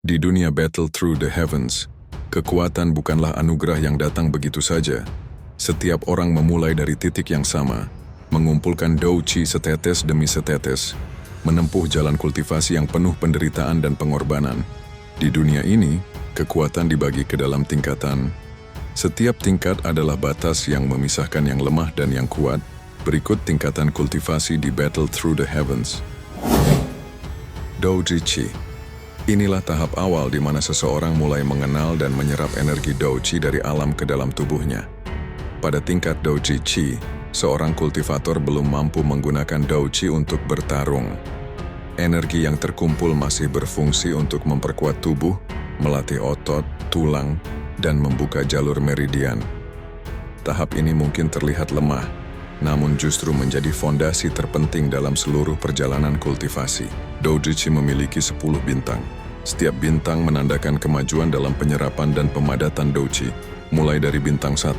Di dunia Battle Through the Heavens, kekuatan bukanlah anugerah yang datang begitu saja. Setiap orang memulai dari titik yang sama, mengumpulkan Dou-Chi setetes demi setetes, menempuh jalan kultivasi yang penuh penderitaan dan pengorbanan. Di dunia ini, kekuatan dibagi ke dalam tingkatan. Setiap tingkat adalah batas yang memisahkan yang lemah dan yang kuat. Berikut tingkatan kultivasi di Battle Through the Heavens. Dou-Chi. Inilah tahap awal di mana seseorang mulai mengenal dan menyerap energi Dou-Chi dari alam ke dalam tubuhnya. Pada tingkat Dou-Chi, seorang kultivator belum mampu menggunakan Dou-Chi untuk bertarung. Energi yang terkumpul masih berfungsi untuk memperkuat tubuh, melatih otot, tulang, dan membuka jalur meridian. Tahap ini mungkin terlihat lemah, namun justru menjadi fondasi terpenting dalam seluruh perjalanan kultivasi. Dou-Chi memiliki 10 bintang. Setiap bintang menandakan kemajuan dalam penyerapan dan pemadatan Dou-Chi, mulai dari bintang 1,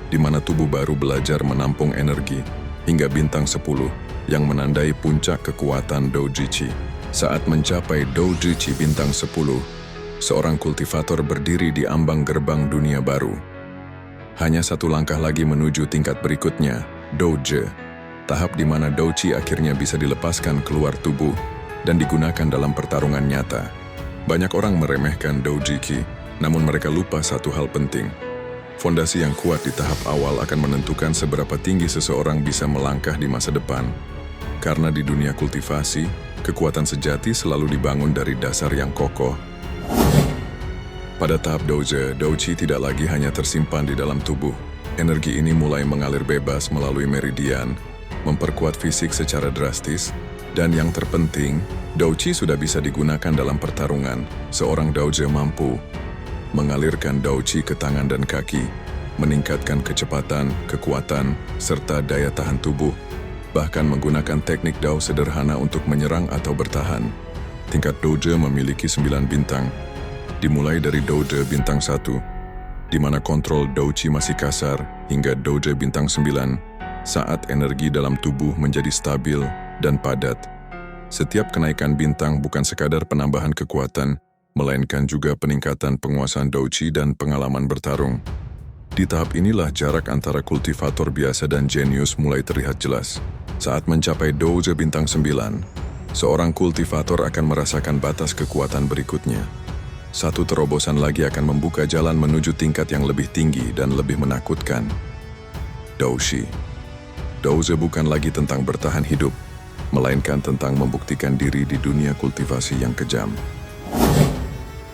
di mana tubuh baru belajar menampung energi, hingga bintang 10, yang menandai puncak kekuatan Dou-Chi. Saat mencapai Dou-Chi bintang 10, seorang kultivator berdiri di ambang gerbang dunia baru. Hanya satu langkah lagi menuju tingkat berikutnya, Dou-Je, tahap di mana Dou-Chi akhirnya bisa dilepaskan keluar tubuh dan digunakan dalam pertarungan nyata. Banyak orang meremehkan Dou-Chi, namun mereka lupa satu hal penting. Fondasi yang kuat di tahap awal akan menentukan seberapa tinggi seseorang bisa melangkah di masa depan. Karena di dunia kultivasi, kekuatan sejati selalu dibangun dari dasar yang kokoh. Pada tahap Dou-Je, Dou-Chi tidak lagi hanya tersimpan di dalam tubuh. Energi ini mulai mengalir bebas melalui meridian, memperkuat fisik secara drastis, dan yang terpenting, Dou-Chi sudah bisa digunakan dalam pertarungan. Seorang Dou-Je mampu mengalirkan Dou-Chi ke tangan dan kaki, meningkatkan kecepatan, kekuatan, serta daya tahan tubuh, bahkan menggunakan teknik Dao sederhana untuk menyerang atau bertahan. Tingkat Dou-Je memiliki 9 bintang, dimulai dari Dou-Je bintang 1, di mana kontrol Dou-Chi masih kasar, hingga Dou-Je bintang 9, saat energi dalam tubuh menjadi stabil dan padat. Setiap kenaikan bintang bukan sekadar penambahan kekuatan, melainkan juga peningkatan penguasaan Dou-Chi dan pengalaman bertarung. Di tahap inilah jarak antara kultivator biasa dan jenius mulai terlihat jelas. Saat mencapai Dou-Je bintang 9, seorang kultivator akan merasakan batas kekuatan berikutnya. Satu terobosan lagi akan membuka jalan menuju tingkat yang lebih tinggi dan lebih menakutkan. Dou-Chi. Dou-Je bukan lagi tentang bertahan hidup, melainkan tentang membuktikan diri di dunia kultivasi yang kejam.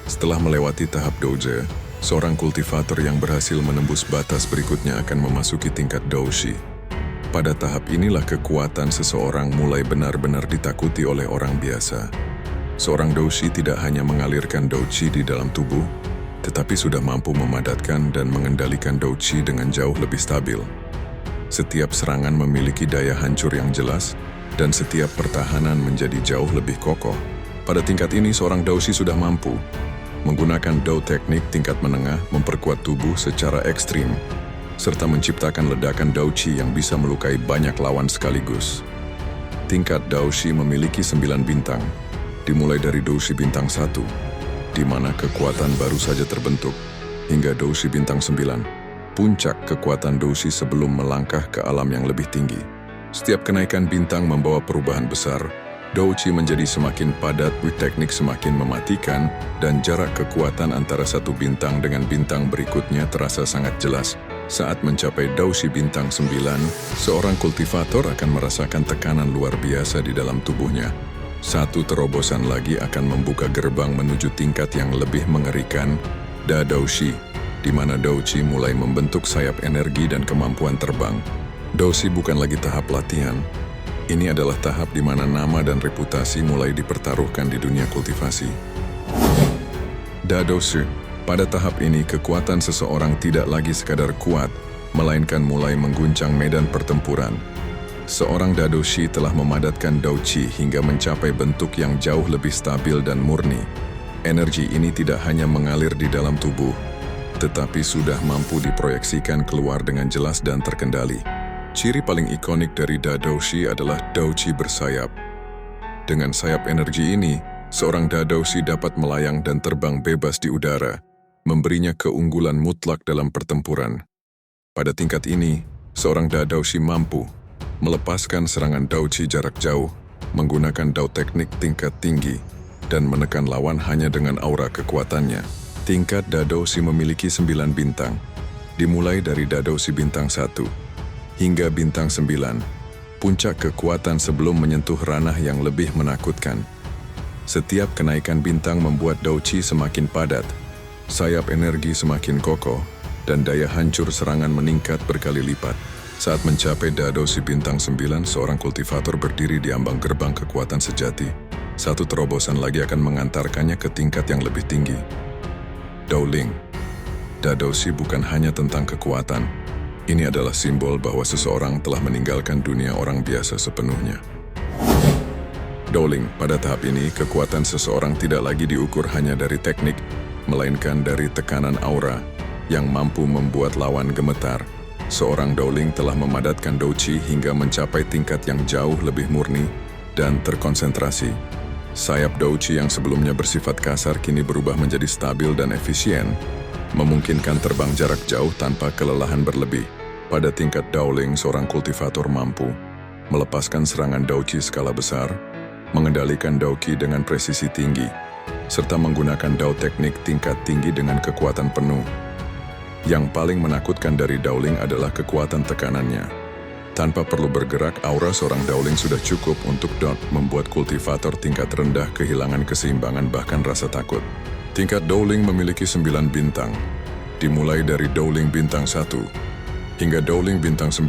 Setelah melewati tahap Dou-Je, seorang kultivator yang berhasil menembus batas berikutnya akan memasuki tingkat Dou-Chi. Pada tahap inilah kekuatan seseorang mulai benar-benar ditakuti oleh orang biasa. Seorang Dou-Chi tidak hanya mengalirkan Dou-Chi di dalam tubuh, tetapi sudah mampu memadatkan dan mengendalikan Dou-Chi dengan jauh lebih stabil. Setiap serangan memiliki daya hancur yang jelas, dan setiap pertahanan menjadi jauh lebih kokoh. Pada tingkat ini, seorang Dou-Chi sudah mampu menggunakan Dou teknik tingkat menengah memperkuat tubuh secara ekstrim, serta menciptakan ledakan Dou-Chi yang bisa melukai banyak lawan sekaligus. Tingkat Dou-Chi memiliki 9 bintang, dimulai dari Dou-Chi bintang 1, di mana kekuatan baru saja terbentuk, hingga Dou-Chi bintang 9, puncak kekuatan Dou-Chi sebelum melangkah ke alam yang lebih tinggi. Setiap kenaikan bintang membawa perubahan besar. Dou-Chi menjadi semakin padat, teknik semakin mematikan, dan jarak kekuatan antara satu bintang dengan bintang berikutnya terasa sangat jelas. Saat mencapai Dou-Chi bintang 9, seorang kultivator akan merasakan tekanan luar biasa di dalam tubuhnya. Satu terobosan lagi akan membuka gerbang menuju tingkat yang lebih mengerikan, Da-Dou-Chi, di mana Dou-Chi mulai membentuk sayap energi dan kemampuan terbang. Dou-Chi bukan lagi tahap latihan. Ini adalah tahap di mana nama dan reputasi mulai dipertaruhkan di dunia kultivasi. Da-Dou-Chi. Pada tahap ini, kekuatan seseorang tidak lagi sekadar kuat, melainkan mulai mengguncang medan pertempuran. Seorang Da-Dou-Chi telah memadatkan Dou-Chi hingga mencapai bentuk yang jauh lebih stabil dan murni. Energi ini tidak hanya mengalir di dalam tubuh, tetapi sudah mampu diproyeksikan keluar dengan jelas dan terkendali. Ciri paling ikonik dari Da-Dou-Chi adalah Dou-Chi bersayap. Dengan sayap energi ini, Seorang Dadoushi dapat melayang dan terbang bebas di udara, memberinya keunggulan mutlak dalam pertempuran. Pada tingkat ini, seorang Dadoushi mampu melepaskan serangan Douchi jarak jauh, menggunakan Dao teknik tingkat tinggi, dan menekan lawan hanya dengan aura kekuatannya. Tingkat Dadoushi memiliki 9 bintang, dimulai dari Dadoushi bintang 1 hingga bintang 9, puncak kekuatan sebelum menyentuh ranah yang lebih menakutkan. Setiap kenaikan bintang membuat Douchi semakin padat, sayap energi semakin kokoh, dan daya hancur serangan meningkat berkali lipat. Saat mencapai Dadoushi bintang 9, seorang kultivator berdiri di ambang gerbang kekuatan sejati. Satu terobosan lagi akan mengantarkannya ke tingkat yang lebih tinggi. Dowling. Dadoushi bukan hanya tentang kekuatan. Ini adalah simbol bahwa seseorang telah meninggalkan dunia orang biasa sepenuhnya. Dowling, pada tahap ini, kekuatan seseorang tidak lagi diukur hanya dari teknik, melainkan dari tekanan aura yang mampu membuat lawan gemetar. Seorang Dowling telah memadatkan Douchi hingga mencapai tingkat yang jauh lebih murni dan terkonsentrasi. Sayap Douchi yang sebelumnya bersifat kasar kini berubah menjadi stabil dan efisien, memungkinkan terbang jarak jauh tanpa kelelahan berlebih. Pada tingkat Dowling, seorang kultivator mampu melepaskan serangan Douchi skala besar, mengendalikan Dao-Ki dengan presisi tinggi, serta menggunakan Dao teknik tingkat tinggi dengan kekuatan penuh. Yang paling menakutkan dari Dowling adalah kekuatan tekanannya. Tanpa perlu bergerak, aura seorang Dowling sudah cukup untuk membuat kultivator tingkat rendah kehilangan keseimbangan bahkan rasa takut. Tingkat Dowling memiliki 9 bintang, dimulai dari Dowling bintang 1 hingga Dowling bintang 9,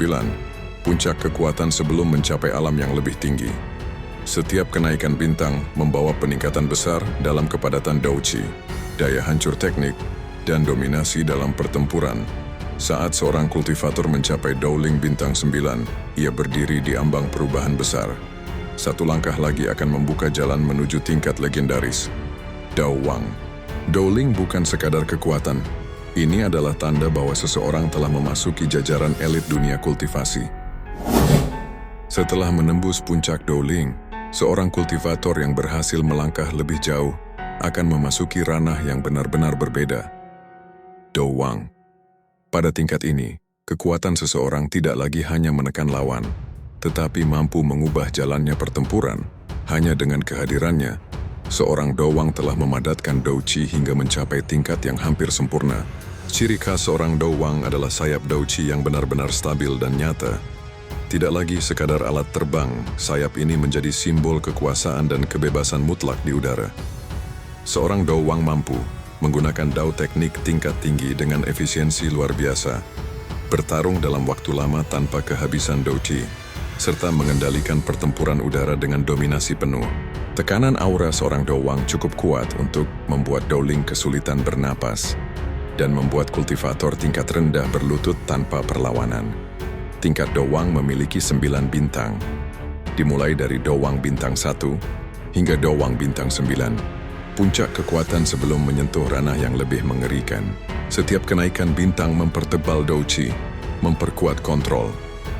puncak kekuatan sebelum mencapai alam yang lebih tinggi. Setiap kenaikan bintang membawa peningkatan besar dalam kepadatan Douchi, daya hancur teknik, dan dominasi dalam pertempuran. Saat seorang kultivator mencapai Dowling bintang 9, ia berdiri di ambang perubahan besar. Satu langkah lagi akan membuka jalan menuju tingkat legendaris, Dao Wang. Dowling bukan sekadar kekuatan. Ini adalah tanda bahwa seseorang telah memasuki jajaran elit dunia kultivasi. Setelah menembus puncak Dowling, seorang kultivator yang berhasil melangkah lebih jauh akan memasuki ranah yang benar-benar berbeda, Dao Wang. Pada tingkat ini, kekuatan seseorang tidak lagi hanya menekan lawan, tetapi mampu mengubah jalannya pertempuran. Hanya dengan kehadirannya, seorang Dao Wang telah memadatkan Douchi hingga mencapai tingkat yang hampir sempurna. Ciri khas seorang Dao Wang adalah sayap Douchi yang benar-benar stabil dan nyata. Tidak lagi sekadar alat terbang, sayap ini menjadi simbol kekuasaan dan kebebasan mutlak di udara. Seorang Dao Wang mampu menggunakan Dao teknik tingkat tinggi dengan efisiensi luar biasa, bertarung dalam waktu lama tanpa kehabisan Douchi, serta mengendalikan pertempuran udara dengan dominasi penuh. Tekanan aura seorang Dao Wang cukup kuat untuk membuat Dowling kesulitan bernapas dan membuat kultivator tingkat rendah berlutut tanpa perlawanan. Tingkat Dao Wang memiliki 9 bintang, dimulai dari Dao Wang bintang 1 hingga Dao Wang bintang 9. Puncak kekuatan sebelum menyentuh ranah yang lebih mengerikan. Setiap kenaikan bintang mempertebal Douchi, memperkuat kontrol,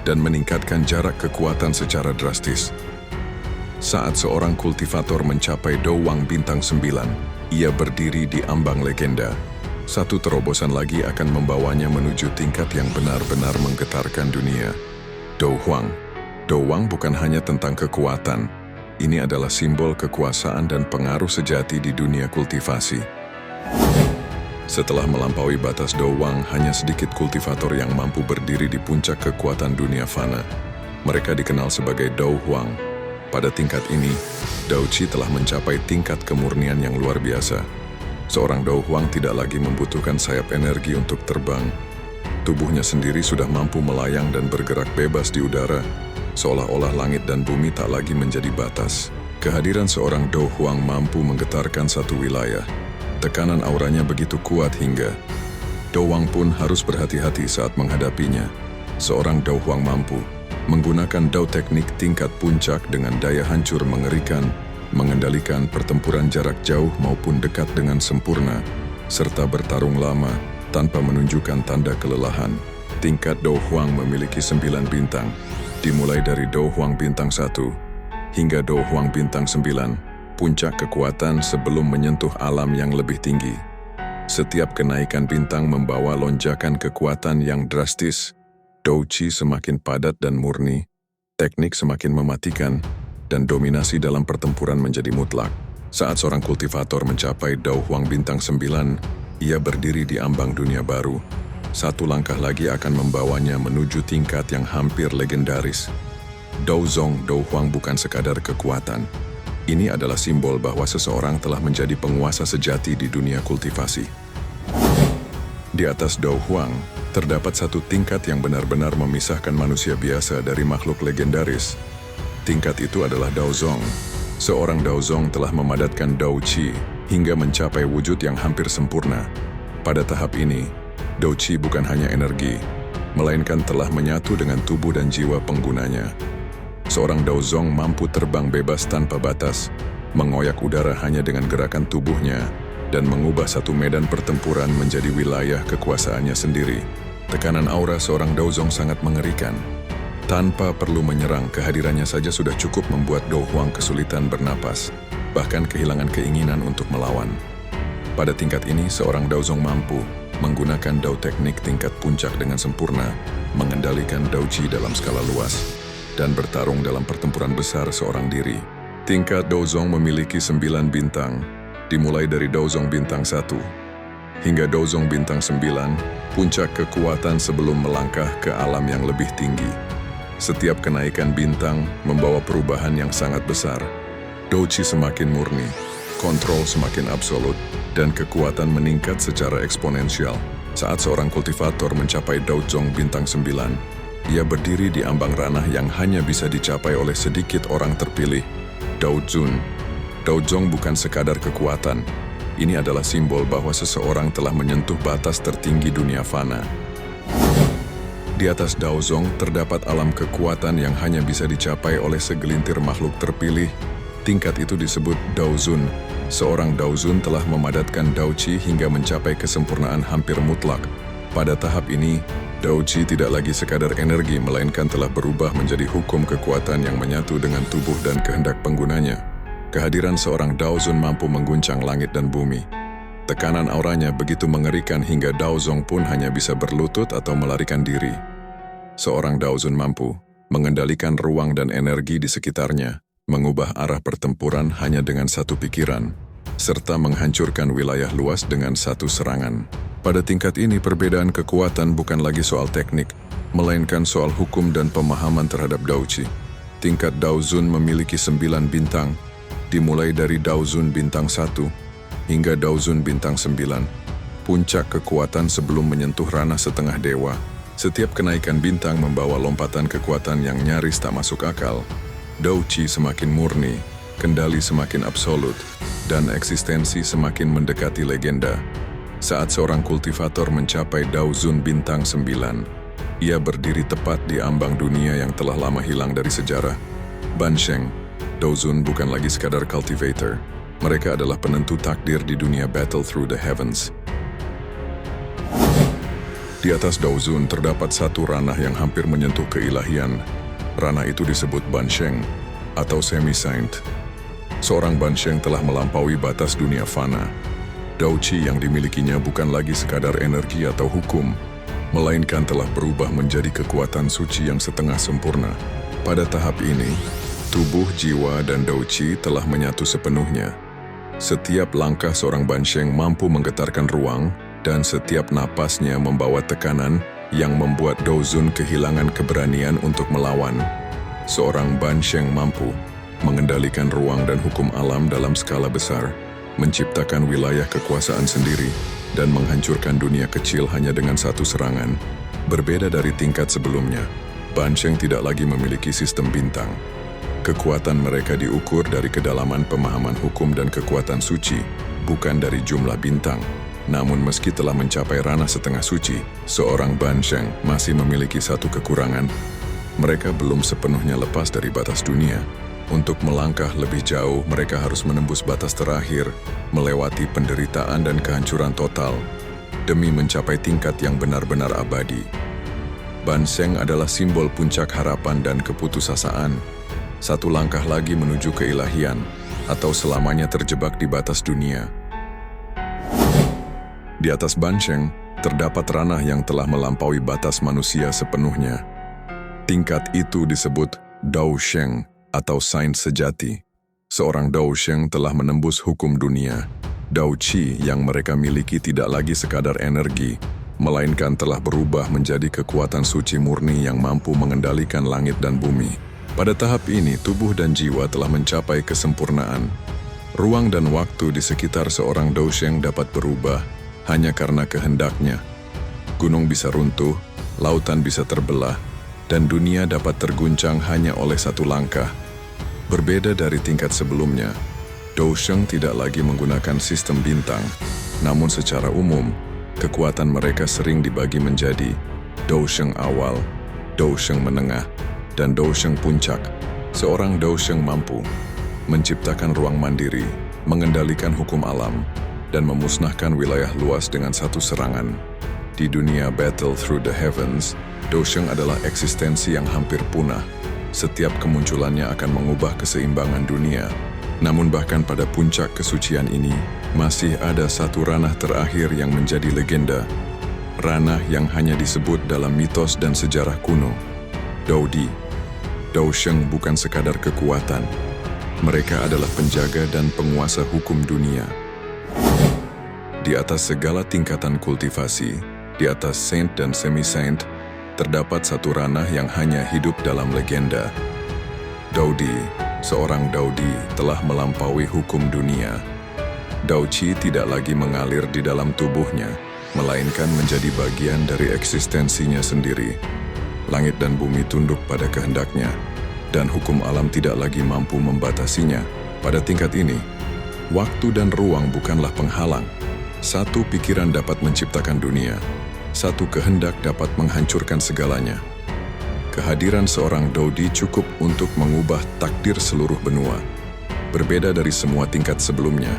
dan meningkatkan jarak kekuatan secara drastis. Saat seorang kultivator mencapai Dao Wang bintang 9, ia berdiri di ambang legenda. Satu terobosan lagi akan membawanya menuju tingkat yang benar-benar menggetarkan dunia, Dao Huang. Dao Wang bukan hanya tentang kekuatan. Ini adalah simbol kekuasaan dan pengaruh sejati di dunia kultivasi. Setelah melampaui batas Dao Wang, hanya sedikit kultivator yang mampu berdiri di puncak kekuatan dunia fana. Mereka dikenal sebagai Dao Huang. Pada tingkat ini, Douchi telah mencapai tingkat kemurnian yang luar biasa. Seorang Dao Huang tidak lagi membutuhkan sayap energi untuk terbang. Tubuhnya sendiri sudah mampu melayang dan bergerak bebas di udara, seolah-olah langit dan bumi tak lagi menjadi batas. Kehadiran seorang Dao Huang mampu menggetarkan satu wilayah. Tekanan auranya begitu kuat hingga Dao Wang pun harus berhati-hati saat menghadapinya. Seorang Dao Huang mampu menggunakan Dao teknik tingkat puncak dengan daya hancur mengerikan, mengendalikan pertempuran jarak jauh maupun dekat dengan sempurna, serta bertarung lama tanpa menunjukkan tanda kelelahan. Tingkat Dao Huang memiliki 9 bintang, dimulai dari Dao Huang bintang 1 hingga Dao Huang bintang 9, puncak kekuatan sebelum menyentuh alam yang lebih tinggi. Setiap kenaikan bintang membawa lonjakan kekuatan yang drastis. Dao Qi semakin padat dan murni, teknik semakin mematikan, dan dominasi dalam pertempuran menjadi mutlak. Saat seorang kultivator mencapai Dao Huang bintang 9, ia berdiri di ambang dunia baru. Satu langkah lagi akan membawanya menuju tingkat yang hampir legendaris. Dao Zong Dao Huang bukan sekadar kekuatan. Ini adalah simbol bahwa seseorang telah menjadi penguasa sejati di dunia kultivasi. Di atas Dao Huang, terdapat satu tingkat yang benar-benar memisahkan manusia biasa dari makhluk legendaris. Tingkat itu adalah Dao Zong. Seorang Dao Zong telah memadatkan Dao Qi hingga mencapai wujud yang hampir sempurna. Pada tahap ini, Dao Qi bukan hanya energi, melainkan telah menyatu dengan tubuh dan jiwa penggunanya. Seorang Dao Zong mampu terbang bebas tanpa batas, mengoyak udara hanya dengan gerakan tubuhnya, dan mengubah satu medan pertempuran menjadi wilayah kekuasaannya sendiri. Tekanan aura seorang Dao Zong sangat mengerikan. Tanpa perlu menyerang, kehadirannya saja sudah cukup membuat Dao Huang kesulitan bernapas, bahkan kehilangan keinginan untuk melawan. Pada tingkat ini, seorang Dao Zong mampu menggunakan Dao teknik tingkat puncak dengan sempurna, mengendalikan Dao Qi dalam skala luas, dan bertarung dalam pertempuran besar seorang diri. Tingkat Dao Zong memiliki 9 bintang, dimulai dari Dao Zong bintang 1 hingga Dao Zong bintang 9, puncak kekuatan sebelum melangkah ke alam yang lebih tinggi. Setiap kenaikan bintang membawa perubahan yang sangat besar. Dao Qi semakin murni, kontrol semakin absolut, dan kekuatan meningkat secara eksponensial. Saat seorang kultivator mencapai Dao Zong bintang 9, ia berdiri di ambang ranah yang hanya bisa dicapai oleh sedikit orang terpilih, Dao Zun. Dao Zong bukan sekadar kekuatan. Ini adalah simbol bahwa seseorang telah menyentuh batas tertinggi dunia fana. Di atas Dao Zong terdapat alam kekuatan yang hanya bisa dicapai oleh segelintir makhluk terpilih. Tingkat itu disebut Dao Zun. Seorang Dao Zun telah memadatkan Dao Qi hingga mencapai kesempurnaan hampir mutlak. Pada tahap ini, Dao Qi tidak lagi sekadar energi, melainkan telah berubah menjadi hukum kekuatan yang menyatu dengan tubuh dan kehendak penggunanya. Kehadiran seorang Dao Zun mampu mengguncang langit dan bumi. Tekanan auranya begitu mengerikan hingga Dao Zong pun hanya bisa berlutut atau melarikan diri. Seorang Dao Zun mampu mengendalikan ruang dan energi di sekitarnya, mengubah arah pertempuran hanya dengan satu pikiran, serta menghancurkan wilayah luas dengan satu serangan. Pada tingkat ini, perbedaan kekuatan bukan lagi soal teknik, melainkan soal hukum dan pemahaman terhadap Dao Qi. Tingkat Dao Zun memiliki 9 bintang, dimulai dari Dao Zun bintang 1 hingga Dao Zun bintang 9, puncak kekuatan sebelum menyentuh ranah setengah dewa. Setiap kenaikan bintang membawa lompatan kekuatan yang nyaris tak masuk akal. Dao Qi semakin murni, kendali semakin absolut, dan eksistensi semakin mendekati legenda. Saat seorang kultivator mencapai Dao Zun bintang 9, ia berdiri tepat di ambang dunia yang telah lama hilang dari sejarah. Ban Sheng, Dao Zun bukan lagi sekadar cultivator. Mereka adalah penentu takdir di dunia battle through the heavens. Di atas Dao Zun terdapat satu ranah yang hampir menyentuh keilahian. Ranah itu disebut Ban Sheng atau semi-saint. Seorang Ban Sheng telah melampaui batas dunia fana. Dao Qi yang dimilikinya bukan lagi sekadar energi atau hukum, melainkan telah berubah menjadi kekuatan suci yang setengah sempurna. Pada tahap ini, tubuh, jiwa, dan Dao Qi telah menyatu sepenuhnya. Setiap langkah seorang Ban Sheng mampu menggetarkan ruang, dan setiap napasnya membawa tekanan yang membuat Dao Zun kehilangan keberanian untuk melawan. Seorang Ban Sheng mampu mengendalikan ruang dan hukum alam dalam skala besar, menciptakan wilayah kekuasaan sendiri, dan menghancurkan dunia kecil hanya dengan satu serangan. Berbeda dari tingkat sebelumnya, Ban Sheng tidak lagi memiliki sistem bintang. Kekuatan mereka diukur dari kedalaman pemahaman hukum dan kekuatan suci, bukan dari jumlah bintang. Namun meski telah mencapai ranah setengah suci, seorang Ban Sheng masih memiliki satu kekurangan. Mereka belum sepenuhnya lepas dari batas dunia. Untuk melangkah lebih jauh, mereka harus menembus batas terakhir, melewati penderitaan dan kehancuran total, demi mencapai tingkat yang benar-benar abadi. Ban Sheng adalah simbol puncak harapan dan keputusasaan. Satu langkah lagi menuju keilahian, atau selamanya terjebak di batas dunia. Di atas Bansheng, terdapat ranah yang telah melampaui batas manusia sepenuhnya. Tingkat itu disebut Dao Sheng atau sains sejati. Seorang Dao Sheng telah menembus hukum dunia. Dao Qi yang mereka miliki tidak lagi sekadar energi, melainkan telah berubah menjadi kekuatan suci murni yang mampu mengendalikan langit dan bumi. Pada tahap ini, tubuh dan jiwa telah mencapai kesempurnaan. Ruang dan waktu di sekitar seorang Dao Sheng dapat berubah hanya karena kehendaknya. Gunung bisa runtuh, lautan bisa terbelah, dan dunia dapat terguncang hanya oleh satu langkah. Berbeda dari tingkat sebelumnya, Dao Sheng tidak lagi menggunakan sistem bintang, namun secara umum, kekuatan mereka sering dibagi menjadi Dao Sheng awal, Dao Sheng menengah, dan Dao Sheng puncak. Seorang Dao Sheng mampu menciptakan ruang mandiri, mengendalikan hukum alam, dan memusnahkan wilayah luas dengan satu serangan. Di dunia Battle Through the Heavens, Dao Sheng adalah eksistensi yang hampir punah. Setiap kemunculannya akan mengubah keseimbangan dunia. Namun bahkan pada puncak kesucian ini, masih ada satu ranah terakhir yang menjadi legenda. Ranah yang hanya disebut dalam mitos dan sejarah kuno. Dao Di. Dao Sheng bukan sekadar kekuatan. Mereka adalah penjaga dan penguasa hukum dunia. Di atas segala tingkatan kultivasi, di atas Saint dan Semi-Saint, terdapat satu ranah yang hanya hidup dalam legenda. Dao Di, seorang Dao Di, telah melampaui hukum dunia. Dao Qi tidak lagi mengalir di dalam tubuhnya, melainkan menjadi bagian dari eksistensinya sendiri. Langit dan bumi tunduk pada kehendaknya, dan hukum alam tidak lagi mampu membatasinya. Pada tingkat ini, waktu dan ruang bukanlah penghalang. Satu pikiran dapat menciptakan dunia, satu kehendak dapat menghancurkan segalanya. Kehadiran seorang Dao Di cukup untuk mengubah takdir seluruh benua. Berbeda dari semua tingkat sebelumnya,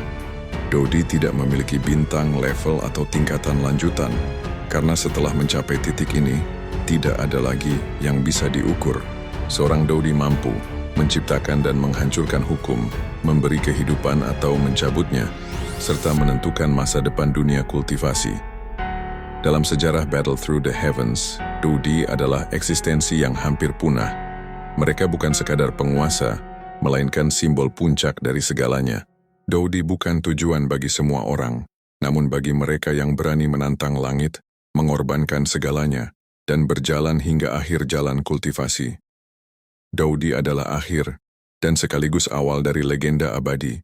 Dao Di tidak memiliki bintang, level, atau tingkatan lanjutan, karena setelah mencapai titik ini, tidak ada lagi yang bisa diukur. Seorang Dao Di mampu menciptakan dan menghancurkan hukum, memberi kehidupan atau mencabutnya, serta menentukan masa depan dunia kultivasi. Dalam sejarah Battle Through the Heavens, Dao Di adalah eksistensi yang hampir punah. Mereka bukan sekadar penguasa, melainkan simbol puncak dari segalanya. Dao Di bukan tujuan bagi semua orang, namun bagi mereka yang berani menantang langit, mengorbankan segalanya, dan berjalan hingga akhir jalan kultivasi. Dao Di adalah akhir, dan sekaligus awal dari legenda abadi.